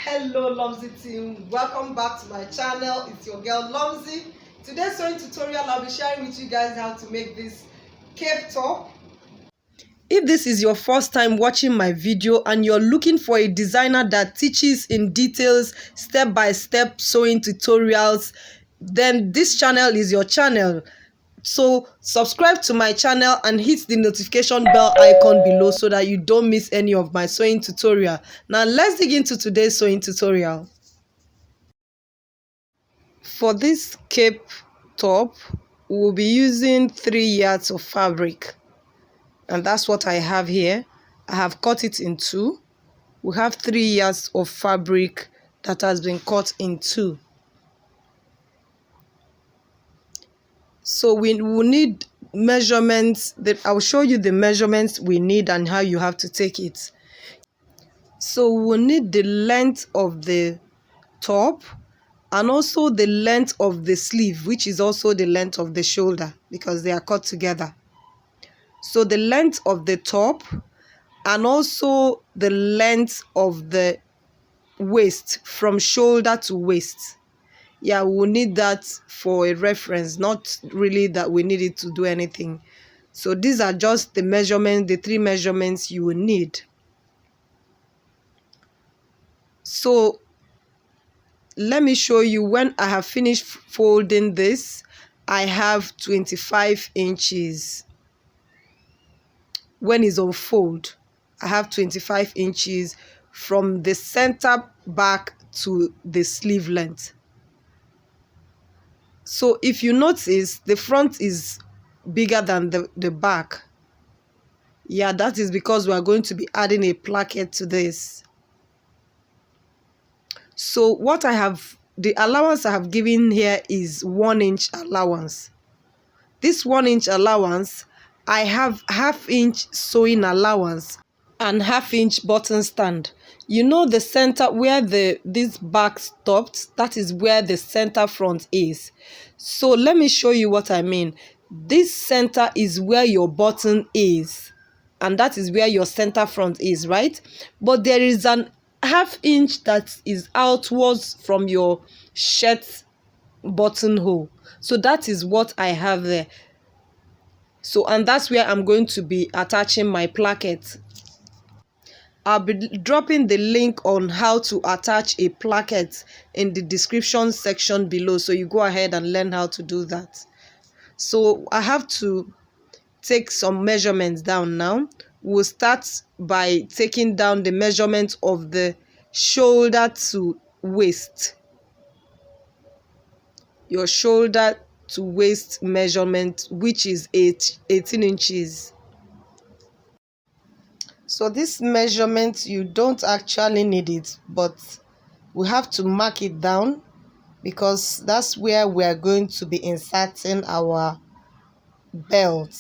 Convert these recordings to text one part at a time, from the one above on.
Hello Lomzy team, welcome back to my channel. It's your girl Lomzy. Today's sewing tutorial, I'll be sharing with you guys how to make this cape top. If this is your first time watching my video and you're looking for a designer that teaches in details step-by-step sewing tutorials, then this channel is your channel. So subscribe to my channel and hit the notification bell icon below so that you don't miss any of my sewing tutorial. Now let's dig into today's sewing tutorial. For this cape top, we'll be using 3 yards of fabric, and that's what I have here. I have cut it in two. We have 3 yards of fabric that has been cut in two. So we will need measurements. That I'll show you the measurements we need and how you have to take it. So we'll need the length of the top and also the length of the sleeve, which is also the length of the shoulder because they are cut together. So the length of the top and also the length of the waist, from shoulder to waist. Yeah, we'll need that for a reference, not really that we need it to do anything. So these are just the measurements, the 3 measurements you will need. So let me show you. When I have finished folding this, I have 25 inches. When it's on fold, I have 25 inches from the center back to the sleeve length. So if you notice, the front is bigger than the back. Yeah, that is because we are going to be adding a placket to this. So what I have, the allowance I have given here is 1 inch allowance. This 1 inch allowance, I have 1/2 inch sewing allowance and 1/2 inch button stand. You know the center where this back stopped, that is where the center front is. So let me show you what I mean. This center is where your button is, and that is where your center front is, right? But there is an 1/2 inch that is outwards from your shirt buttonhole. So that is what I have there. So, and that's where I'm going to be attaching my placket. I'll be dropping the link on how to attach a placket in the description section below, so you go ahead and learn how to do that. So I have to take some measurements down now. We'll start by taking down the measurement of the shoulder to waist. Your shoulder to waist measurement, which is 18 inches. So this measurement, you don't actually need it, but we have to mark it down because that's where we are going to be inserting our belt.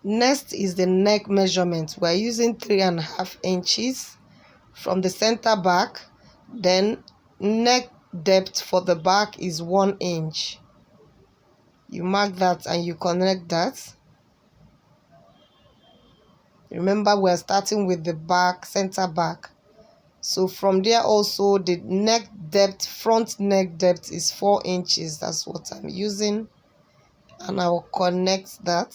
Next is the neck measurement. We're using 3.5 inches from the center back. Then neck depth for the back is 1 inch. You mark that and you connect that. Remember, we're starting with the back, center back. So from there also, the neck depth, front neck depth is 4 inches. That's what I'm using. And I will connect that.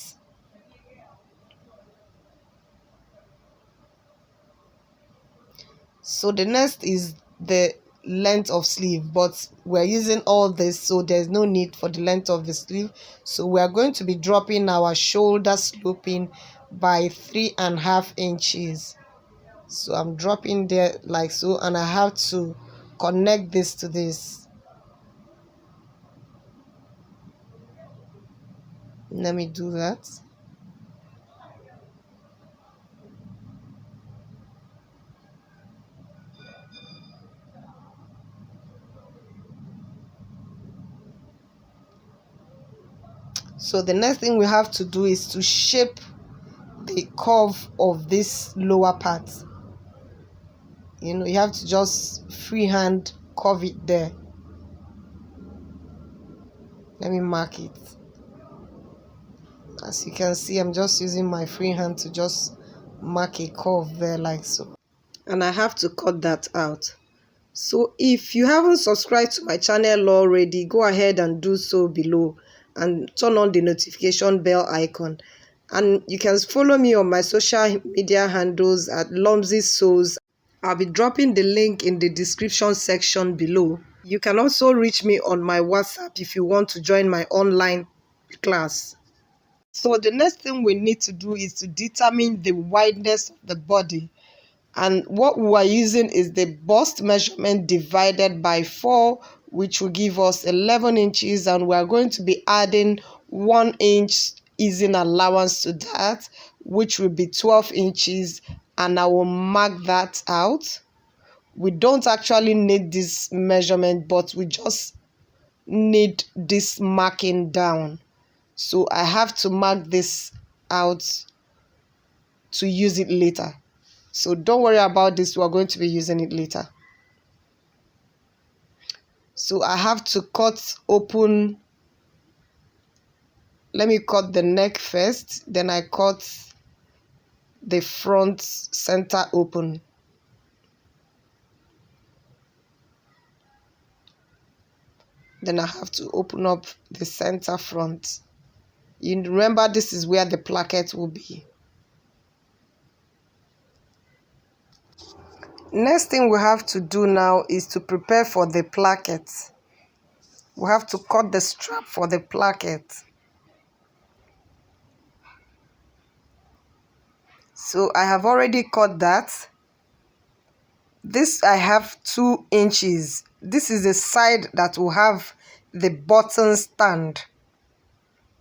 So the next is the length of sleeve, but we're using all this, so there's no need for the length of the sleeve. So we are going to be dropping our shoulder sloping by 3.5 inches. So I'm dropping there like so, and I have to connect this to this. Let me do that. So the next thing we have to do is to shape the curve of this lower part. You know, you have to just freehand curve it there. Let me mark it. As you can see, I'm just using my freehand to just mark a curve there like so. And I have to cut that out. So if you haven't subscribed to my channel already, go ahead and do so below and turn on the notification bell icon. And you can follow me on my social media handles at Lomzy Souls. I'll be dropping the link in the description section below. You can also reach me on my WhatsApp if you want to join my online class. So the next thing we need to do is to determine the wideness of the body. And what we are using is the bust measurement divided by 4, which will give us 11 inches. And we are going to be adding 1 inch easing allowance to that, which will be 12 inches. And I will mark that out. We don't actually need this measurement, but we just need this marking down. So I have to mark this out to use it later. So don't worry about this, we're going to be using it later. So I have to cut open. Let me cut the neck first, then I cut the front center open. Then I have to open up the center front. You remember, this is where the placket will be. Next thing we have to do now is to prepare for the placket. We have to cut the strap for the placket. So I have already cut that. This I have 2 inches. This is the side that will have the button stand.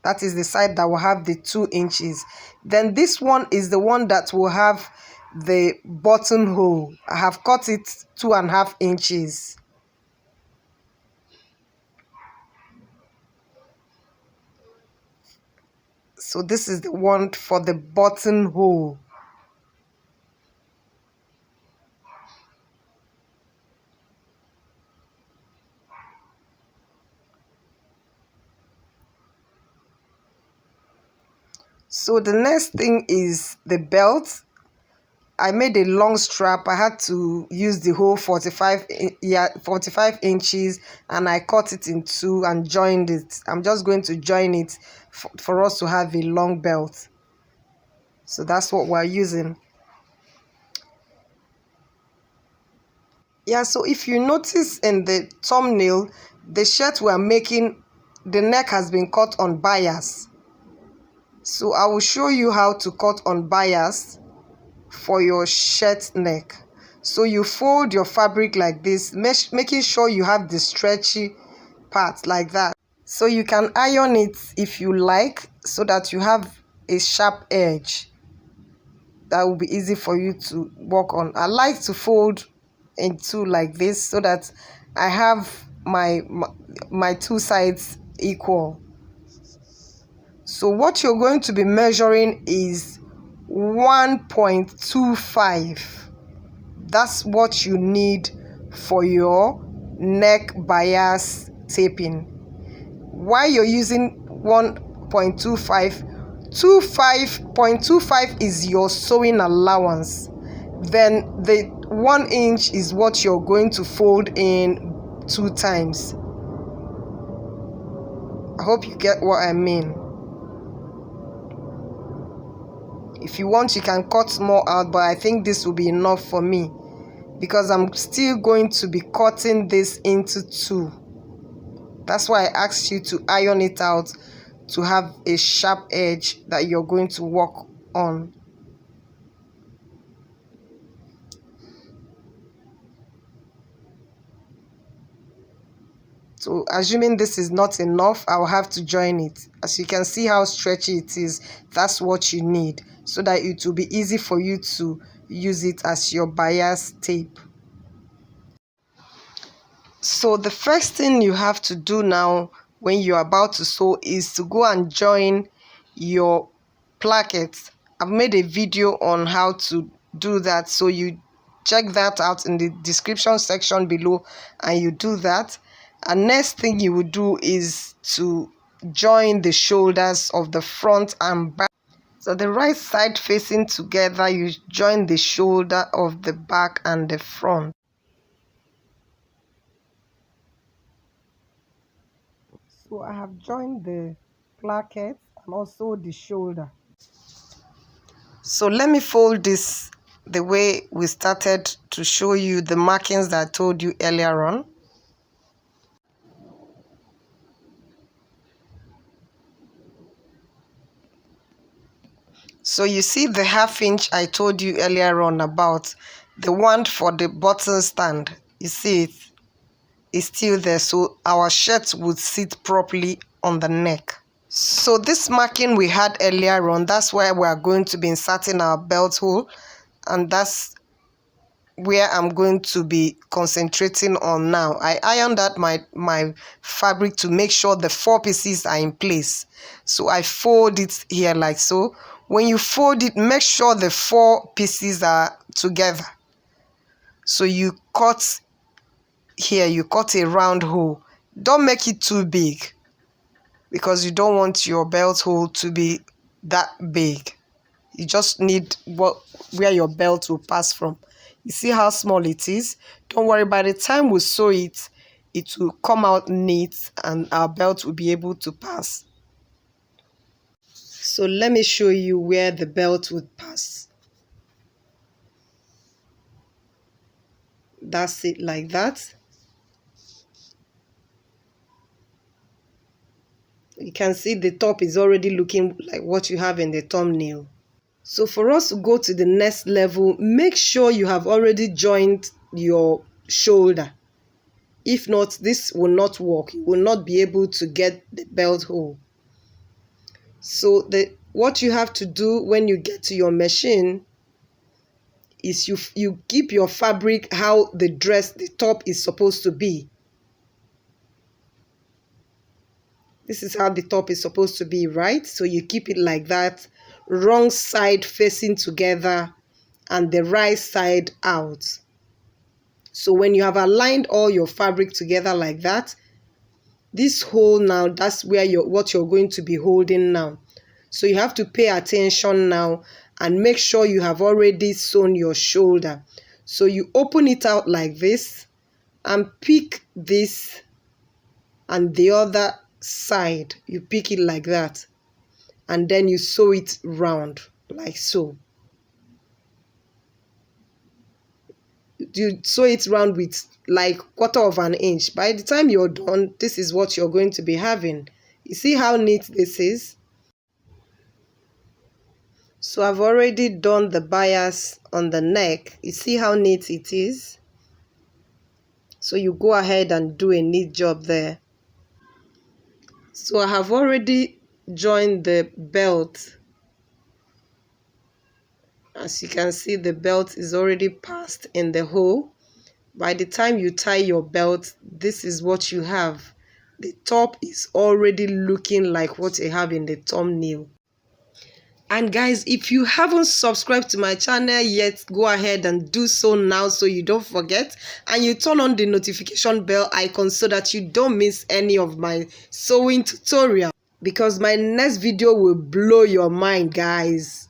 That is the side that will have the 2 inches. Then this one is the one that will have the buttonhole. I have cut it 2.5 inches. So this is the one for the buttonhole. So the next thing is the belt. I made a long strap. I had to use the whole 45 inches, and I cut it in 2 and joined it. I'm just going to join it for us to have a long belt. So that's what we're using. Yeah, so if you notice in the thumbnail, the shirt we're making, the neck has been cut on bias. So I will show you how to cut on bias for your shirt neck. So you fold your fabric like this, making sure you have the stretchy part like that. So you can iron it if you like, so that you have a sharp edge that will be easy for you to work on. I like to fold in 2 like this, so that I have my 2 sides equal. So what you're going to be measuring is 1.25. That's what you need for your neck bias taping. Why you're using 1.25, 0.25 is your sewing allowance. Then the 1 inch is what you're going to fold in 2 times. I hope you get what I mean. If you want, you can cut more out, but I think this will be enough for me, because I'm still going to be cutting this into 2. That's why I asked you to iron it out, to have a sharp edge that you're going to work on. So assuming this is not enough, I'll have to join it. As you can see how stretchy it is, that's what you need, so that it will be easy for you to use it as your bias tape. So the first thing you have to do now when you're about to sew is to go and join your placket. I've made a video on how to do that, so you check that out in the description section below and you do that. And next thing you will do is to join the shoulders of the front and back. So the right side facing together, you join the shoulder of the back and the front. So I have joined the placket and also the shoulder. So let me fold this the way we started to show you the markings that I told you earlier on. So you see the 1/2 inch I told you earlier on about, the one for the button stand. You see it is still there, so our shirt would sit properly on the neck. So this marking we had earlier on, that's where we are going to be inserting our belt hole, and that's where I'm going to be concentrating on now. I ironed out my fabric to make sure the 4 pieces are in place. So I fold it here like so. When you fold it, make sure the 4 pieces are together. So you cut here, you cut a round hole. Don't make it too big because you don't want your belt hole to be that big. You just need where your belt will pass from. You see how small it is? Don't worry, by the time we sew it, it will come out neat and our belt will be able to pass. So let me show you where the belt would pass. That's it, like that. You can see the top is already looking like what you have in the thumbnail. So for us to go to the next level, make sure you have already joined your shoulder. If not, this will not work. You will not be able to get the belt hole. So what you have to do when you get to your machine is you keep your fabric how the top is supposed to be. This is how the top is supposed to be, right? So you keep it like that, wrong side facing together and the right side out. So when you have aligned all your fabric together like that, this hole now, that's where what you're going to be holding now. So you have to pay attention now and make sure you have already sewn your shoulder. So you open it out like this and pick this and the other side. You pick it like that and then you sew it round like so. You sew it round with like 1/4 of an inch. By the time you're done, this is what you're going to be having. You see how neat this is? So I've already done the bias on the neck. You see how neat it is? So you go ahead and do a neat job there. So I have already joined the belt. As you can see, the belt is already passed in the hole. By the time you tie your belt, this is what you have. The top is already looking like what you have in the thumbnail. And guys, if you haven't subscribed to my channel yet, go ahead and do so now so you don't forget. And you turn on the notification bell icon so that you don't miss any of my sewing tutorial. Because my next video will blow your mind, guys.